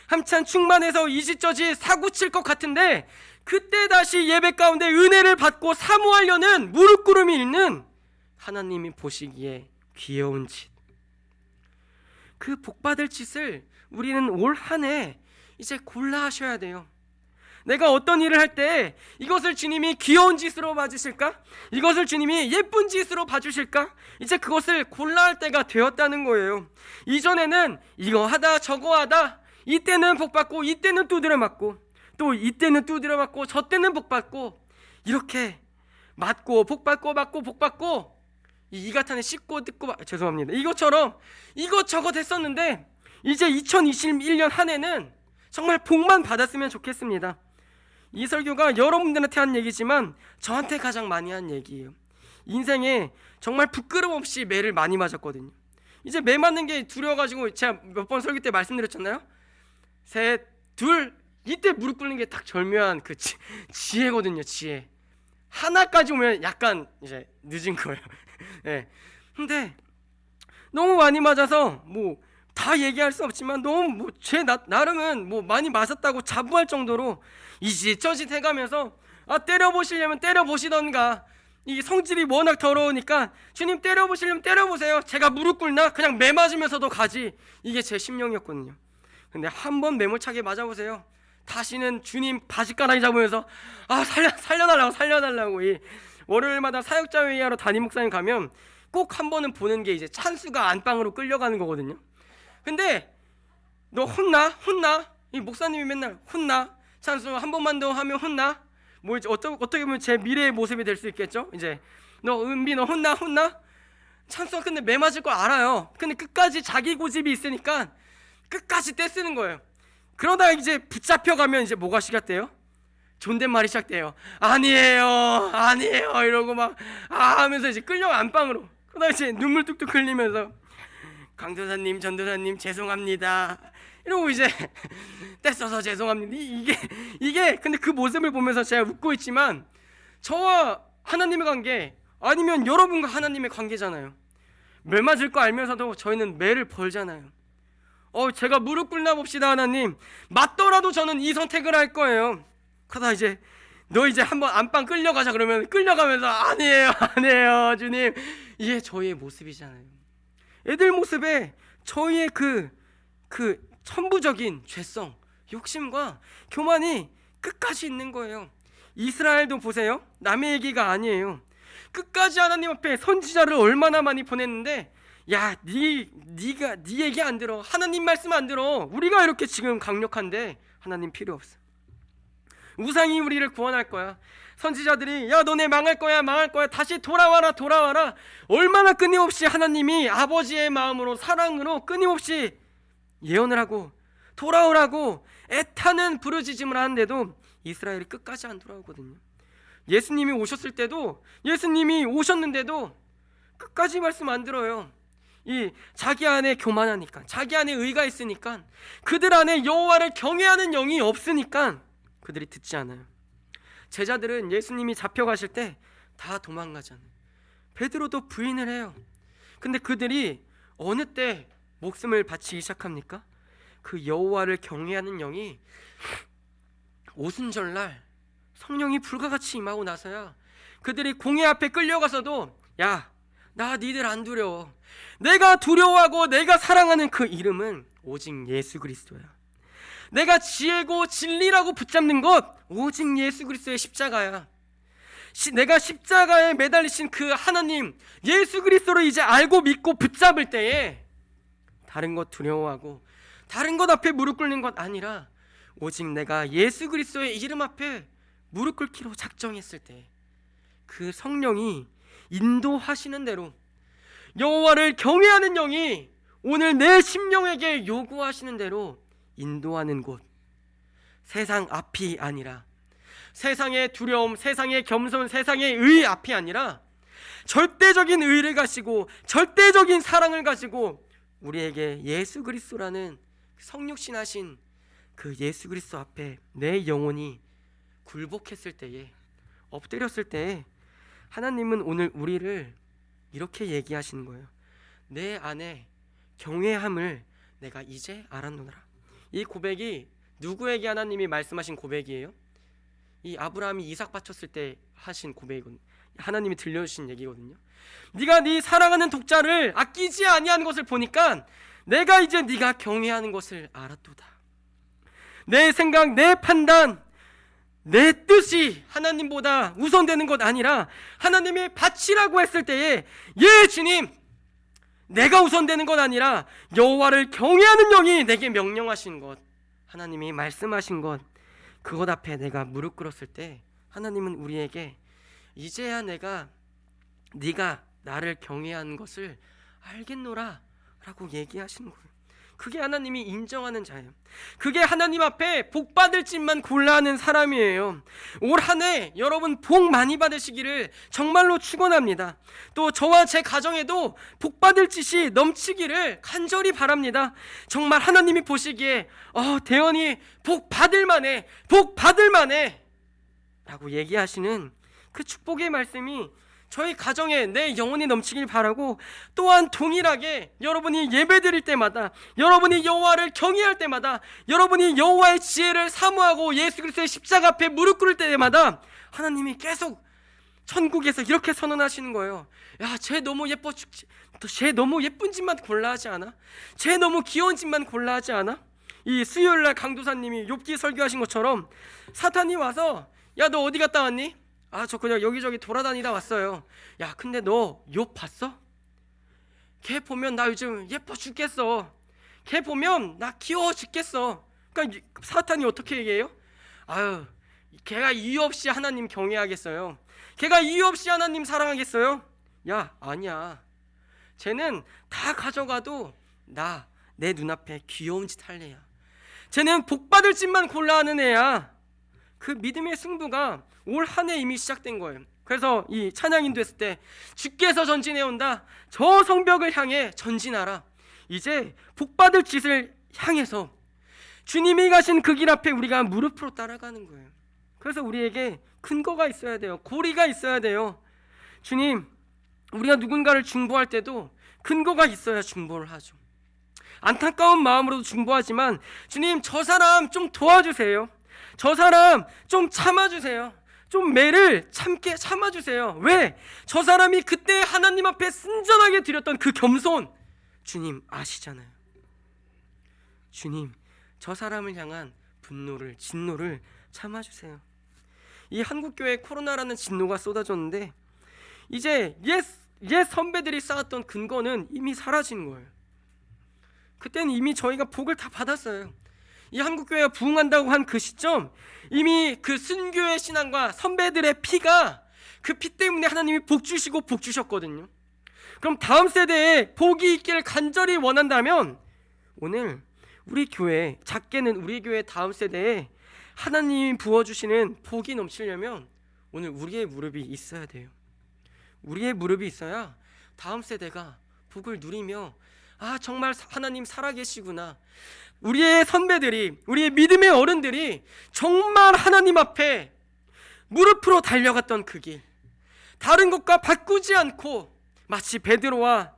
한참 충만해서 이지저지 사고 칠 것 같은데 그때 다시 예배 가운데 은혜를 받고 사모하려는 무릎 꿇음이 있는 하나님이 보시기에 귀여운 짓. 그 복받을 짓을 우리는 올 한 해 이제 골라 하셔야 돼요. 내가 어떤 일을 할 때 이것을 주님이 귀여운 짓으로 봐주실까? 이것을 주님이 예쁜 짓으로 봐주실까? 이제 그것을 골라 할 때가 되었다는 거예요. 이전에는 이거 하다 저거 하다, 이때는 복받고 이때는 두드려 맞고, 또 이때는 두드려 맞고 저 때는 복받고, 이렇게 맞고 복받고 맞고 복받고 이 가탄에 씹고 뜯고 죄송합니다. 이것처럼 이것저것 했었는데 이제 2021년 한 해는 정말 복만 받았으면 좋겠습니다. 이 설교가 여러분들한테 한 얘기지만 저한테 가장 많이 한 얘기예요. 인생에 정말 부끄럼 없이 매를 많이 맞았거든요. 이제 매 맞는 게 두려워가지고 제가 몇 번 설교 때 말씀드렸잖아요. 셋, 둘, 이때 무릎 꿇는 게 딱 절묘한 그 지혜거든요. 지혜. 하나까지 오면 약간 이제 늦은 거예요. 네. 근데 너무 많이 맞아서 뭐 다 얘기할 수 없지만 너무 뭐 제 나름은 뭐 많이 맞았다고 자부할 정도로 이짓저짓 해가면서 때려보시려면 때려보시던가, 이 성질이 워낙 더러우니까 주님 때려보시려면 때려보세요. 제가 무릎 꿇나? 그냥 매 맞으면서도 가지. 이게 제 심령이었거든요. 근데 한 번 매몰차게 맞아보세요. 다시는 주님 바지가랑이 잡으면서 살려달라고 이 월요일마다 사역자 회의하러 담임 목사님 가면 꼭 한 번은 보는 게 이제 찬수가 안방으로 끌려가는 거거든요. 근데 너 혼나? 이 목사님이 맨날 혼나? 찬수 한 번만 더 하면 혼나? 뭐 이제 어떻게 보면 제 미래의 모습이 될 수 있겠죠. 이제 너 은비 너 혼나? 찬수가 근데 매 맞을 걸 알아요. 근데 끝까지 자기 고집이 있으니까 끝까지 떼쓰는 거예요. 그러다가 이제 붙잡혀가면 이제 뭐가 시작돼요? 존댓말이 시작돼요. 아니에요 이러고 막 하면서 이제 끌려가 안방으로. 그러다가 이제 눈물 뚝뚝 흘리면서 강도사님 전도사님 죄송합니다 이러고 이제 떼써서 죄송합니다. 이게 근데 그 모습을 보면서 제가 웃고 있지만 저와 하나님의 관계, 아니면 여러분과 하나님의 관계잖아요. 매 맞을 거 알면서도 저희는 매를 벌잖아요. 제가 무릎 꿇나 봅시다. 하나님 맞더라도 저는 이 선택을 할 거예요. 그러다 이제 너 이제 한번 안방 끌려가자 그러면 끌려가면서 아니에요 주님. 이게 저희의 모습이잖아요. 애들 모습에 저희의 그 천부적인 죄성, 욕심과 교만이 끝까지 있는 거예요. 이스라엘도 보세요. 남의 얘기가 아니에요. 끝까지 하나님 앞에 선지자를 얼마나 많이 보냈는데, 야, 네가 네 얘기 안 들어. 하나님 말씀 안 들어. 우리가 이렇게 지금 강력한데 하나님 필요 없어. 우상이 우리를 구원할 거야. 선지자들이 야 너네 망할 거야 다시 돌아와라. 얼마나 끊임없이 하나님이 아버지의 마음으로 사랑으로 끊임없이 예언을 하고 돌아오라고 애타는 부르짖음을 하는데도 이스라엘이 끝까지 안 돌아오거든요. 예수님이 오셨는데도 끝까지 말씀 안 들어요. 이 자기 안에 교만하니까, 자기 안에 의가 있으니까, 그들 안에 여호와를 경외하는 영이 없으니까 그들이 듣지 않아요. 제자들은 예수님이 잡혀가실 때 다 도망가잖아요. 베드로도 부인을 해요. 근데 그들이 어느 때 목숨을 바치기 시작합니까? 그 여호와를 경외하는 영이 오순절날 성령이 불같이 임하고 나서야 그들이 공회 앞에 끌려가서도 야, 나 니들 안 두려워. 내가 두려워하고 내가 사랑하는 그 이름은 오직 예수 그리스도야. 내가 지혜고 진리라고 붙잡는 것 오직 예수 그리스도의 십자가야. 내가 십자가에 매달리신 그 하나님 예수 그리스도를 이제 알고 믿고 붙잡을 때에 다른 것 두려워하고 다른 것 앞에 무릎 꿇는 것 아니라 오직 내가 예수 그리스도의 이름 앞에 무릎 꿇기로 작정했을 때 그 성령이 인도하시는 대로, 여호와를 경외하는 영이 오늘 내 심령에게 요구하시는 대로 인도하는 곳, 세상 앞이 아니라, 세상의 두려움, 세상의 겸손, 세상의 의 앞이 아니라 절대적인 의를 가지고 절대적인 사랑을 가지고 우리에게 예수 그리스도라는 성육신하신 그 예수 그리스도 앞에 내 영혼이 굴복했을 때에, 엎드렸을 때에 하나님은 오늘 우리를 이렇게 얘기하시는 거예요. 내 안에 경외함을 내가 이제 알았노라. 이 고백이 누구에게 하나님이 말씀하신 고백이에요? 이 아브라함이 이삭 바쳤을 때 하신 고백이거든요. 하나님이 들려주신 얘기거든요. 네가 네 사랑하는 독자를 아끼지 아니하는 것을 보니까 내가 이제 네가 경외하는 것을 알았도다. 내 생각, 내 판단, 내 뜻이 하나님보다 우선되는 것 아니라 하나님이 바치라고 했을 때에 예 주님, 내가 우선되는 것 아니라 여호와를 경외하는 영이 내게 명령하신 것, 하나님이 말씀하신 것, 그것 앞에 내가 무릎 꿇었을 때 하나님은 우리에게 이제야 네가 나를 경외하는 것을 알겠노라 라고 얘기하시는 거예요. 그게 하나님이 인정하는 자예요. 그게 하나님 앞에 복 받을 짓만 골라하는 사람이에요. 올 한 해 여러분 복 많이 받으시기를 정말로 축원합니다. 또 저와 제 가정에도 복 받을 짓이 넘치기를 간절히 바랍니다. 정말 하나님이 보시기에 대현이 복 받을 만해 라고 얘기하시는 그 축복의 말씀이 저희 가정에 내 영혼이 넘치길 바라고, 또한 동일하게 여러분이 예배드릴 때마다, 여러분이 여호와를 경외할 때마다, 여러분이 여호와의 지혜를 사모하고 예수 그리스도의 십자가 앞에 무릎 꿇을 때마다 하나님이 계속 천국에서 이렇게 선언하시는 거예요. 야, 쟤 너무 예뻐 죽지, 쟤 너무 예쁜 짓만 골라하지 않아? 쟤 너무 귀여운 짓만 골라하지 않아? 이 수요일날 강도사님이 욥기 설교하신 것처럼 사탄이 와서 야, 너 어디 갔다 왔니? 저 그냥 여기저기 돌아다니다 왔어요. 야, 근데 너 욥 봤어? 걔 보면 나 요즘 예뻐 죽겠어. 걔 보면 나 귀여워 죽겠어. 그러니까 사탄이 어떻게 얘기해요? 걔가 이유 없이 하나님 경외하겠어요? 걔가 이유 없이 하나님 사랑하겠어요? 야, 아니야. 쟤는 다 가져가도 내 눈앞에 귀여운 짓 할 애야. 쟤는 복 받을 짓만 골라하는 애야. 그 믿음의 승부가 올 한 해 이미 시작된 거예요. 그래서 이 찬양 인도했을 때 주께서 전진해 온다. 저 성벽을 향해 전진하라. 이제 복 받을 짓을 향해서 주님이 가신 그 길 앞에 우리가 무릎으로 따라가는 거예요. 그래서 우리에게 근거가 있어야 돼요. 고리가 있어야 돼요. 주님, 우리가 누군가를 중보할 때도 근거가 있어야 중보를 하죠. 안타까운 마음으로도 중보하지만 주님, 저 사람 좀 도와주세요. 저 사람 좀 참아주세요. 좀 매를 참아주세요. 왜? 저 사람이 그때 하나님 앞에 순전하게 드렸던 그 겸손, 주님 아시잖아요. 주님, 저 사람을 향한 분노를, 진노를 참아주세요. 이 한국교회에 코로나라는 진노가 쏟아졌는데 이제 옛 선배들이 쌓았던 근거는 이미 사라진 거예요. 그때는 이미 저희가 복을 다 받았어요. 이 한국교회가 부흥한다고 한 그 시점, 이미 그 순교의 신앙과 선배들의 피가, 그 피 때문에 하나님이 복 주시고 복 주셨거든요. 그럼 다음 세대에 복이 있기를 간절히 원한다면 오늘 우리 교회, 작게는 우리 교회 다음 세대에 하나님이 부어주시는 복이 넘치려면 오늘 우리의 무릎이 있어야 돼요. 우리의 무릎이 있어야 다음 세대가 복을 누리며 정말 하나님 살아계시구나, 우리의 선배들이, 우리의 믿음의 어른들이 정말 하나님 앞에 무릎으로 달려갔던 그 길, 다른 것과 바꾸지 않고, 마치 베드로가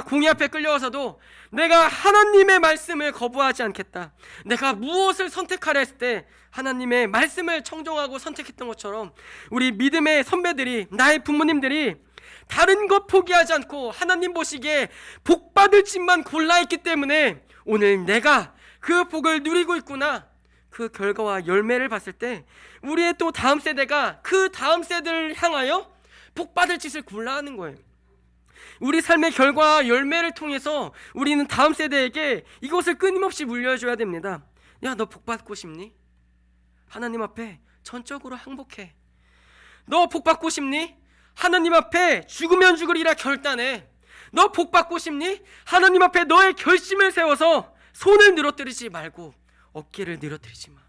공의 앞에 끌려와서도 내가 하나님의 말씀을 거부하지 않겠다, 내가 무엇을 선택하려 했을 때 하나님의 말씀을 청정하고 선택했던 것처럼 우리 믿음의 선배들이, 나의 부모님들이 다른 것 포기하지 않고 하나님 보시기에 복 받을 짓만 골라했기 때문에 오늘 내가 그 복을 누리고 있구나, 그 결과와 열매를 봤을 때 우리의 또 다음 세대가 그 다음 세대를 향하여 복 받을 짓을 골라하는 거예요. 우리 삶의 결과와 열매를 통해서 우리는 다음 세대에게 이것을 끊임없이 물려줘야 됩니다. 야, 너 복 받고 싶니? 하나님 앞에 전적으로 항복해. 너 복 받고 싶니? 하나님 앞에 죽으면 죽으리라 결단해. 너 복 받고 싶니? 하나님 앞에 너의 결심을 세워서 손을 늘어뜨리지 말고 어깨를 늘어뜨리지 마.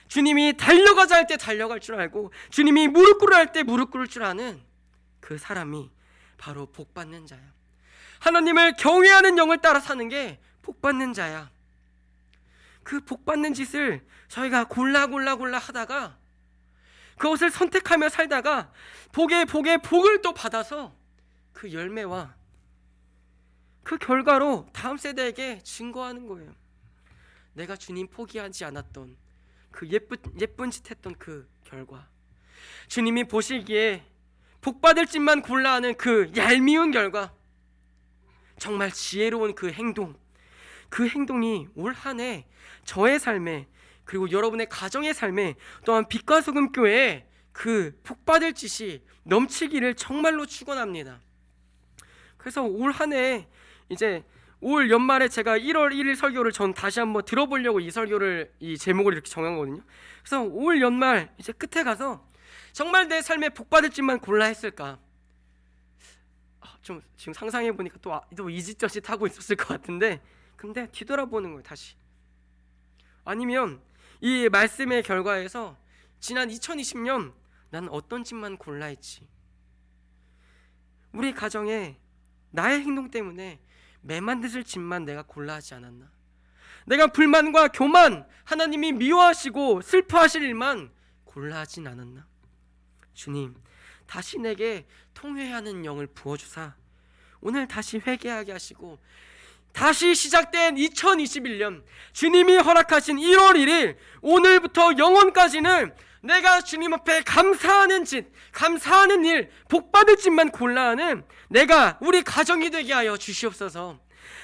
주님이 달려가자 할 때 달려갈 줄 알고, 주님이 무릎 꿇으라 할 때 무릎 꿇을 줄 아는 그 사람이 바로 복받는 자야. 하나님을 경외하는 영을 따라 사는 게 복받는 자야. 그 복받는 짓을 저희가 골라 하다가 그것을 선택하며 살다가 복에 복을 또 받아서 그 열매와 그 결과로 다음 세대에게 증거하는 거예요. 내가 주님 포기하지 않았던 그 예쁜 짓 했던 그 결과, 주님이 보시기에 복받을 짓만 골라 하는 그 얄미운 결과, 정말 지혜로운 그 행동이 올 한 해 저의 삶에, 그리고 여러분의 가정의 삶에, 또한 빛과 소금 교회에 그 복받을 짓이 넘치기를 정말로 축원합니다. 그래서 올 한 해, 이제 올 연말에 제가 1월 1일 설교를 전 다시 한번 들어보려고 이 제목을 이렇게 정한 거거든요. 그래서 올 연말 이제 끝에 가서 정말 내 삶에 복받을 짓만 골라 했을까? 좀 지금 상상해 보니까 또 이짓저짓 하고 있었을 것 같은데, 근데 뒤돌아보는 거예요, 다시. 아니면 이 말씀의 결과에서 지난 2020년 난 어떤 짓만 골라 했지? 우리 가정에 나의 행동 때문에 매 만드실 짓만 내가 골라 하지 않았나? 내가 불만과 교만, 하나님이 미워하시고 슬퍼하실 일만 골라 하진 않았나? 주님, 다시 내게 통회하는 영을 부어주사 오늘 다시 회개하게 하시고, 다시 시작된 2021년 주님이 허락하신 1월 1일 오늘부터 영원까지는 내가 주님 앞에 감사하는 일, 복받을 짓만 골라 하는 내가, 우리 가정이 되게 하여 주시옵소서.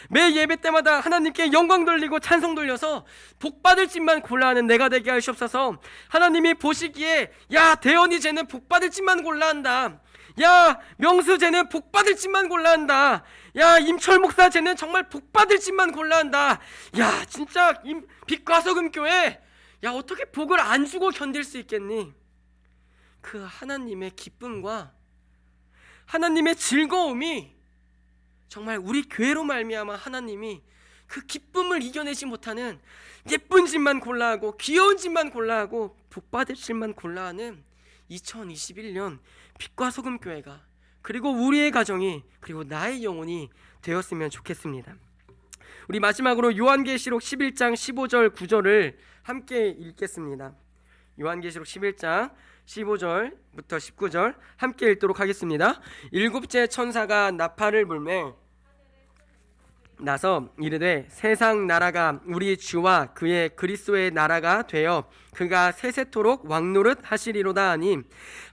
매 예배 때마다 하나님께 영광 돌리고 찬송 돌려서 복받을 짓만 골라 하는 내가 되게 하시옵소서. 하나님이 보시기에 야, 대원이 쟤는 복받을 짓만 골라 한다, 야, 명수 쟤는 복받을 짓만 골라 한다, 야, 임철 목사 쟤는 정말 복받을 짓만 골라 한다, 야, 진짜 빛과 소금 교회, 야, 어떻게 복을 안 주고 견딜 수 있겠니? 그 하나님의 기쁨과 하나님의 즐거움이 정말 우리 교회로 말미암아 하나님이 그 기쁨을 이겨내지 못하는 예쁜 짓만 골라하고 귀여운 짓만 골라하고 복받을 짓만 골라하는 2021년 빛과 소금 교회가, 그리고 우리의 가정이, 그리고 나의 영혼이 되었으면 좋겠습니다. 우리 마지막으로 요한계시록 11장 15절 9절을 함께 읽겠습니다. 요한계시록 11장 15절부터 19절 함께 읽도록 하겠습니다. 일곱째 천사가 나팔을 불매 나서 이르되 세상 나라가 우리 주와 그의 그리스도의 나라가 되어 그가 세세토록 왕노릇 하시리로다 하니,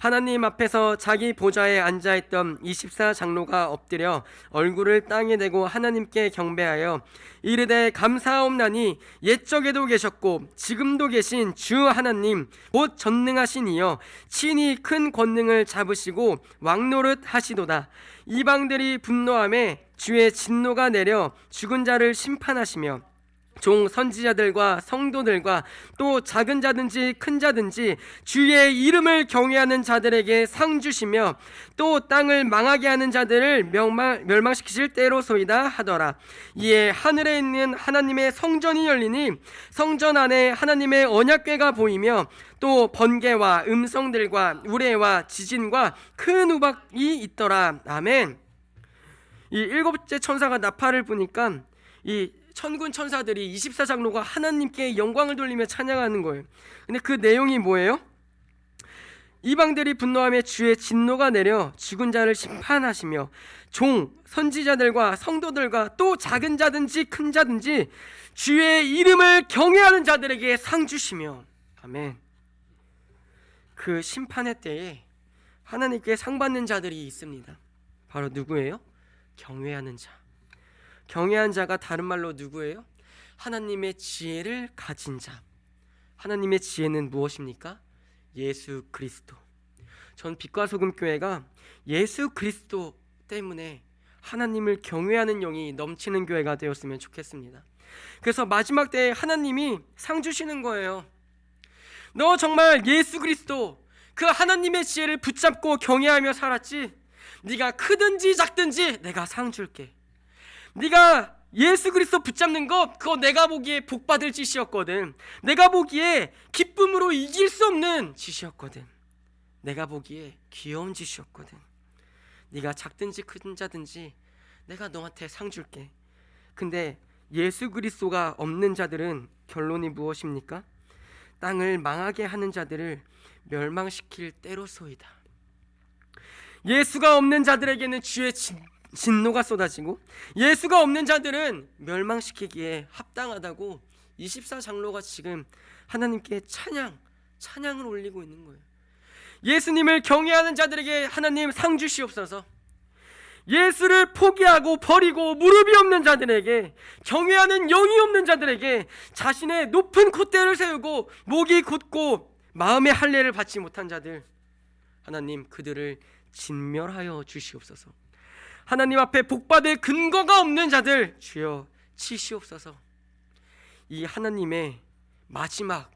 하나님 앞에서 자기 보좌에 앉아있던 24장로가 엎드려 얼굴을 땅에 대고 하나님께 경배하여 이르되 감사하옵나니 옛적에도 계셨고 지금도 계신 주 하나님 곧 전능하신 이여 친히 큰 권능을 잡으시고 왕노릇 하시도다. 이방들이 분노하매 주의 진노가 내려 죽은 자를 심판하시며 종 선지자들과 성도들과 또 작은 자든지 큰 자든지 주의 이름을 경외하는 자들에게 상 주시며 또 땅을 망하게 하는 자들을 멸망시키실 때로소이다 하더라. 이에 하늘에 있는 하나님의 성전이 열리니 성전 안에 하나님의 언약궤가 보이며 또 번개와 음성들과 우레와 지진과 큰 우박이 있더라. 아멘. 이 일곱째 천사가 나팔을 부니까 이 천군 천사들이 24장로가 하나님께 영광을 돌리며 찬양하는 거예요. 근데 그 내용이 뭐예요? 이방들이 분노하며 주의 진노가 내려 죽은 자를 심판하시며 종 선지자들과 성도들과 또 작은 자든지 큰 자든지 주의 이름을 경외하는 자들에게 상 주시며, 아멘. 그 심판의 때에 하나님께 상 받는 자들이 있습니다. 바로 누구예요? 경외하는 자. 경외한 자가 다른 말로 누구예요? 하나님의 지혜를 가진 자. 하나님의 지혜는 무엇입니까? 예수 그리스도. 전 빛과 소금 교회가 예수 그리스도 때문에 하나님을 경외하는 영이 넘치는 교회가 되었으면 좋겠습니다. 그래서 마지막 때에 하나님이 상 주시는 거예요. 너 정말 예수 그리스도 그 하나님의 지혜를 붙잡고 경외하며 살았지? 네가 크든지 작든지 내가 상 줄게. 네가 예수 그리스도 붙잡는 것, 그거 내가 보기에 복받을 짓이었거든. 내가 보기에 기쁨으로 이길 수 없는 짓이었거든. 내가 보기에 귀여운 짓이었거든. 네가 작든지 큰 자든지 내가 너한테 상 줄게. 근데 예수 그리스도가 없는 자들은 결론이 무엇입니까? 땅을 망하게 하는 자들을 멸망시킬 때로소이다. 예수가 없는 자들에게는 주의 진노가 쏟아지고 예수가 없는 자들은 멸망시키기에 합당하다고 24장로가 지금 하나님께 찬양을 올리고 있는 거예요. 예수님을 경외하는 자들에게 하나님 상 주시옵소서. 예수를 포기하고 버리고 무릎이 없는 자들에게, 경외하는 영이 없는 자들에게 자신의 높은 콧대를 세우고 목이 굳고 마음의 할례를 받지 못한 자들, 하나님 그들을 진멸하여 주시옵소서. 하나님 앞에 복받을 근거가 없는 자들 주여 치시옵소서. 이 하나님의 마지막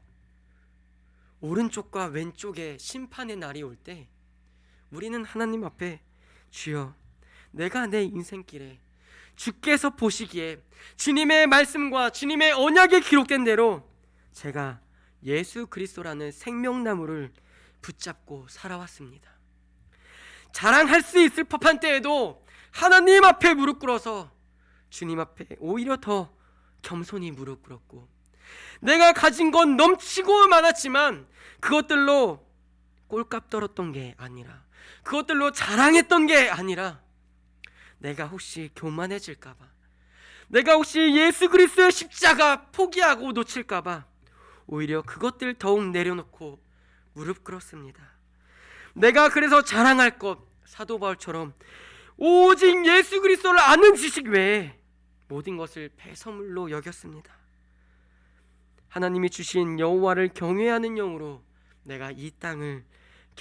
오른쪽과 왼쪽에 심판의 날이 올 때 우리는 하나님 앞에 주여 내가 내 인생길에 주께서 보시기에 주님의 말씀과 주님의 언약에 기록된 대로 제가 예수 그리스도라는 생명나무를 붙잡고 살아왔습니다. 자랑할 수 있을 법한 때에도 하나님 앞에 무릎 꿇어서 주님 앞에 오히려 더 겸손히 무릎 꿇었고, 내가 가진 건 넘치고 많았지만 그것들로 꼴값 떨었던 게 아니라, 그것들로 자랑했던 게 아니라, 내가 혹시 교만해질까봐, 내가 혹시 예수 그리스도의 십자가 포기하고 놓칠까봐 오히려 그것들 더욱 내려놓고 무릎 꿇었습니다. 내가 그래서 자랑할 것, 사도 바울처럼 오직 예수 그리스도를 아는 지식 외에 모든 것을 배설물로 여겼습니다. 하나님이 주신 여호와를 경외하는 영으로 내가 이 땅을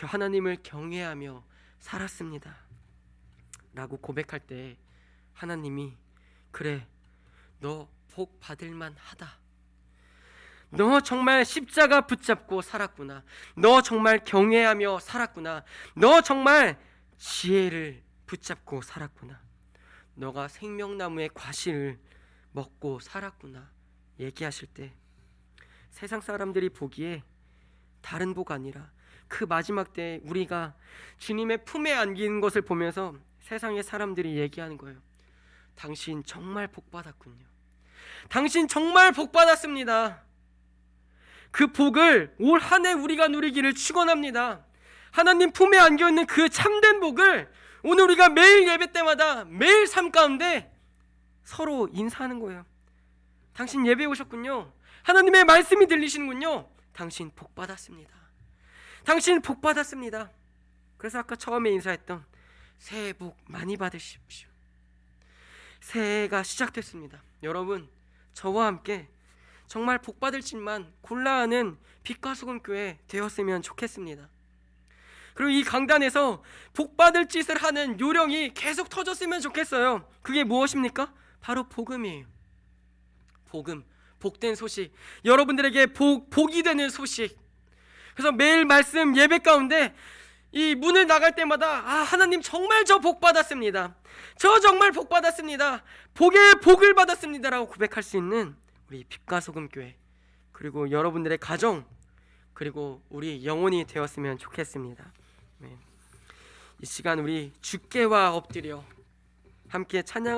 하나님을 경외하며 살았습니다 라고 고백할 때 하나님이 그래, 너 복 받을만 하다, 너 정말 십자가 붙잡고 살았구나, 너 정말 경외하며 살았구나, 너 정말 지혜를 붙잡고 살았구나, 너가 생명나무의 과실을 먹고 살았구나 얘기하실 때 세상 사람들이 보기에 다른 복 아니라 그 마지막 때 우리가 주님의 품에 안기는 것을 보면서 세상의 사람들이 얘기하는 거예요. 당신 정말 복 받았군요. 당신 정말 복 받았습니다. 그 복을 올 한 해 우리가 누리기를 축원합니다. 하나님 품에 안겨 있는 그 참된 복을 오늘 우리가 매일 예배 때마다 매일 삶 가운데 서로 인사하는 거예요. 당신 예배 오셨군요. 하나님의 말씀이 들리시는군요. 당신 복 받았습니다. 당신 복 받았습니다. 그래서 아까 처음에 인사했던 새해 복 많이 받으십시오. 새해가 시작됐습니다. 여러분, 저와 함께 정말 복 받을 짓만 골라하는 빛과 소금 교회 되었으면 좋겠습니다. 그리고 이 강단에서 복 받을 짓을 하는 요령이 계속 터졌으면 좋겠어요. 그게 무엇입니까? 바로 복음이에요. 복음, 복된 소식, 여러분들에게 복이 되는 소식. 그래서 매일 말씀 예배 가운데 이 문을 나갈 때마다 하나님 정말 저 복 받았습니다, 저 정말 복 받았습니다, 복의 복을 받았습니다 라고 고백할 수 있는 우리 빛과 소금 교회, 그리고 여러분들의 가정, 그리고 우리 영혼이 되었으면 좋겠습니다. 이 시간 우리 주께와 엎드려 함께 찬양